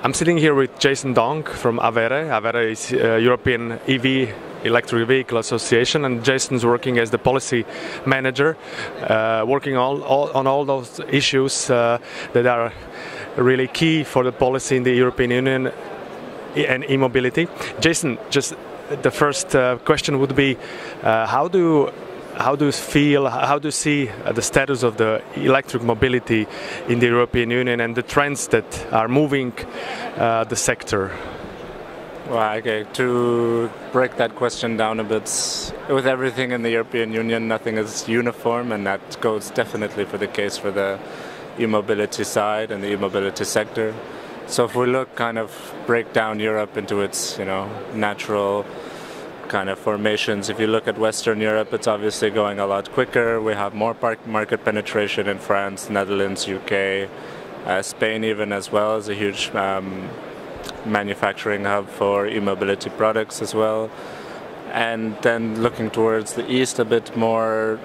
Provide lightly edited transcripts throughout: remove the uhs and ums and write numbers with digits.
I'm sitting here with Jayson from Avere. Avere is European EV Electric Vehicle Association, and Jayson's working as the policy manager, working on all those issues that are really key for the policy in the European Union and e-mobility. Jayson, just the first question would be, how do you see the status of the electric mobility in the European Union and the trends that are moving the sector? Well, okay, to break that question down a bit, with everything in the European Union, nothing is uniform, and that goes definitely for the case for the e-mobility side and the e-mobility sector. So if we look, break down Europe into its, natural kind of formations. If you look at Western Europe, it's obviously going a lot quicker. We have more market penetration in France, Netherlands, UK, Spain even as well as a huge manufacturing hub for e-mobility products as well. And then looking towards the east a bit more,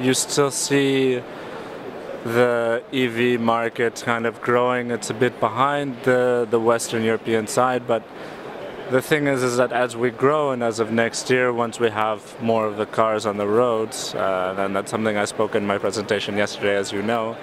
you still see the EV market kind of growing. It's a bit behind the Western European side, but the thing is that as we grow, and as of next year, once we have more of the cars on the roads, and that's something I spoke in my presentation yesterday, as you know,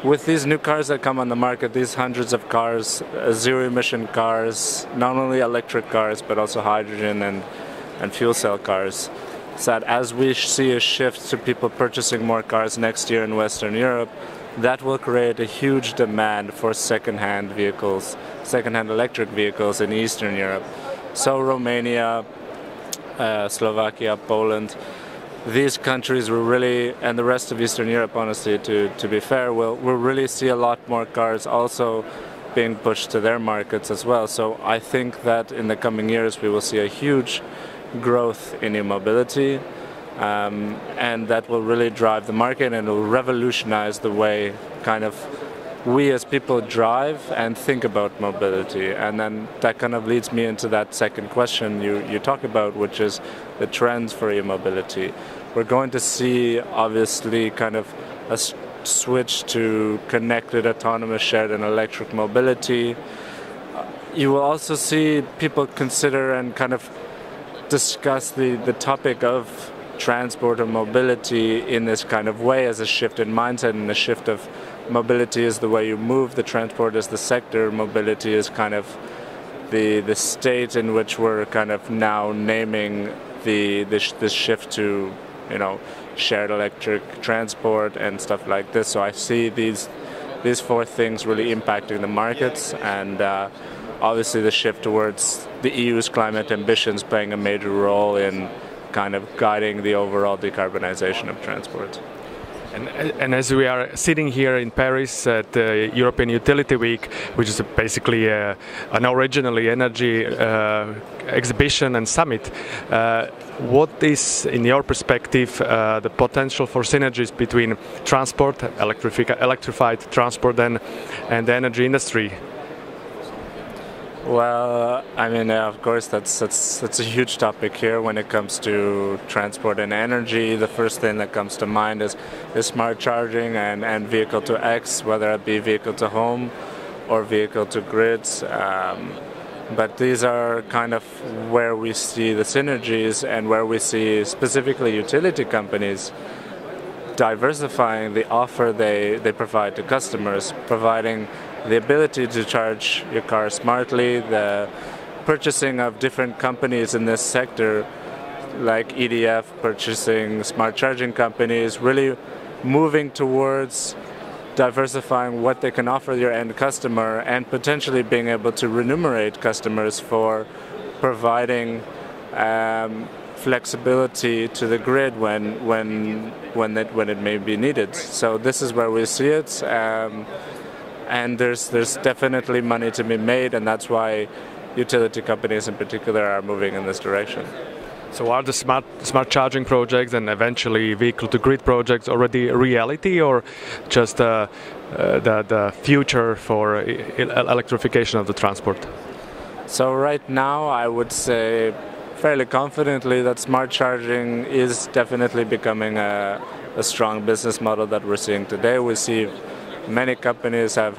with these new cars that come on the market, these hundreds of cars, zero-emission cars, not only electric cars, but also hydrogen and fuel cell cars, so that as we see a shift to people purchasing more cars next year in Western Europe, that will create a huge demand for second-hand vehicles, second-hand electric vehicles in Eastern Europe. So Romania, Slovakia, Poland, these countries will really, and the rest of Eastern Europe, honestly, to be fair, will really see a lot more cars also being pushed to their markets as well. So I think that in the coming years we will see a huge growth in e-mobility, and that will really drive the market, and it will revolutionize the way we as people drive and think about mobility. And then that kind of leads me into that second question you talk about, which is the trends for e-mobility. We're going to see obviously a switch to connected, autonomous, shared and electric mobility. You will also see people consider and discuss the topic of transport or mobility in this way as a shift in mindset, and a shift of mobility is the way you move, the transport is the sector, mobility is the state in which we're now naming the shift to shared electric transport and stuff like this. So I see these four things really impacting the markets, and obviously the shift towards the EU's climate ambitions playing a major role in guiding the overall decarbonization of transport. And as we are sitting here in Paris at the European Utility Week, which is basically an originally energy exhibition and summit, what is, in your perspective, the potential for synergies between transport, electrified transport, and the energy industry? Well, of course, that's a huge topic here when it comes to transport and energy. The first thing that comes to mind is smart charging and vehicle to X, whether it be vehicle to home or vehicle to grids. But these are where we see the synergies, and where we see specifically utility companies diversifying the offer they provide to customers, providing the ability to charge your car smartly, the purchasing of different companies in this sector, like EDF purchasing smart charging companies, really moving towards diversifying what they can offer your end customer, and potentially being able to remunerate customers for providing flexibility to the grid when it may be needed. So this is where we see it. And there's definitely money to be made, and that's why utility companies in particular are moving in this direction. So are the smart charging projects and eventually vehicle-to-grid projects already a reality, or just the future for electrification of the transport? So right now I would say fairly confidently that smart charging is definitely becoming a strong business model that we're seeing today. We see many companies have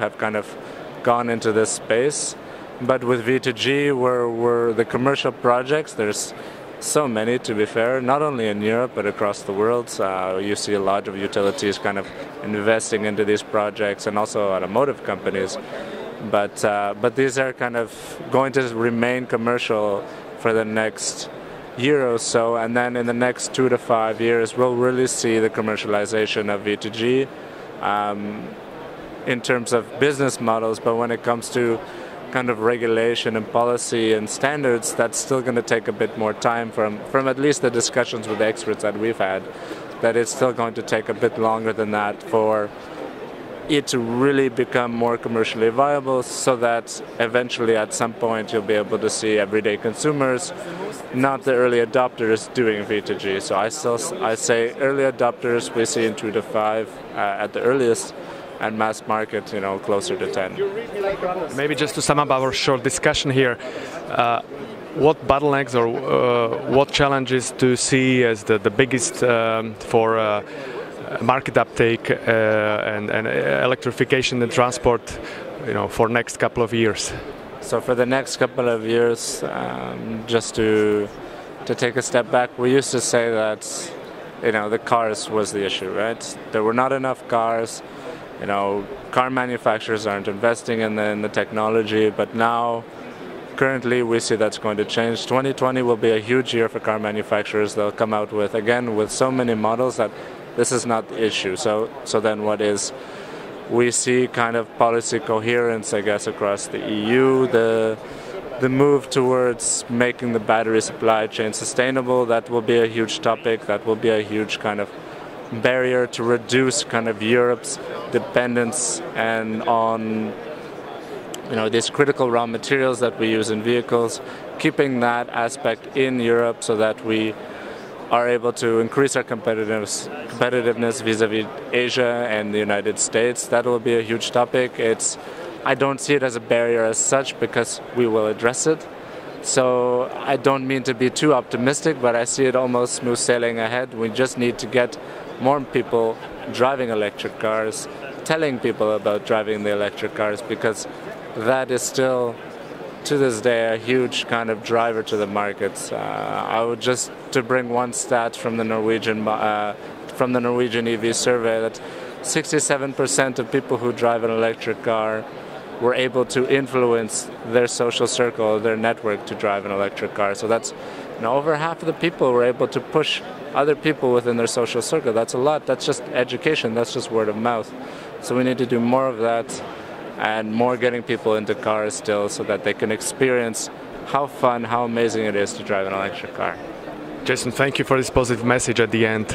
gone into this space. But with V2G, we're the commercial projects, there's so many, to be fair, not only in Europe but across the world. You see a lot of utilities kind of investing into these projects, and also automotive companies. But these are kind of going to remain commercial for the next year or so, and then in the next 2 to 5 years we'll really see the commercialization of V2G in terms of business models. But when it comes to kind of regulation and policy and standards, that's still going to take a bit more time from at least the discussions with the experts that we've had, that it's still going to take a bit longer than that for it to really become more commercially viable, so that eventually at some point you'll be able to see everyday consumers, not the early adopters, doing V2G. So I say early adopters we see in 2 to 5 at the earliest, and mass market, closer to 10. Maybe just to sum up our short discussion here, what bottlenecks or what challenges do you see as the biggest for market uptake and electrification and transport, for next couple of years? So for the next couple of years, just to take a step back, we used to say that the cars was the issue, right? There were not enough cars. Car manufacturers aren't investing in the technology, but now currently we see that's going to change. 2020 will be a huge year for car manufacturers. They'll come out with so many models that this is not the issue. So then what is? We see kind of policy coherence, I guess, across the EU, the move towards making the battery supply chain sustainable. That will be a huge topic. That will be a huge kind of barrier to reduce kind of Europe's dependence and on these critical raw materials that we use in vehicles, keeping that aspect in Europe so that we are able to increase our competitiveness vis-a-vis Asia and the United States. That will be a huge topic. I don't see it as a barrier as such, because we will address it. So I don't mean to be too optimistic, but I see it almost smooth sailing ahead. We just need to get more people driving electric cars, telling people about driving the electric cars, because that is still, to this day, a huge kind of driver to the markets. I would just to bring one stat from the Norwegian EV survey, that 67% of people who drive an electric car were able to influence their social circle, their network, to drive an electric car. So that's over half of the people were able to push other people within their social circle. That's a lot. That's just education. That's just word of mouth. So we need to do more of that, and more getting people into cars still, so that they can experience how fun, how amazing it is to drive an electric car. Jayson, thank you for this positive message at the end.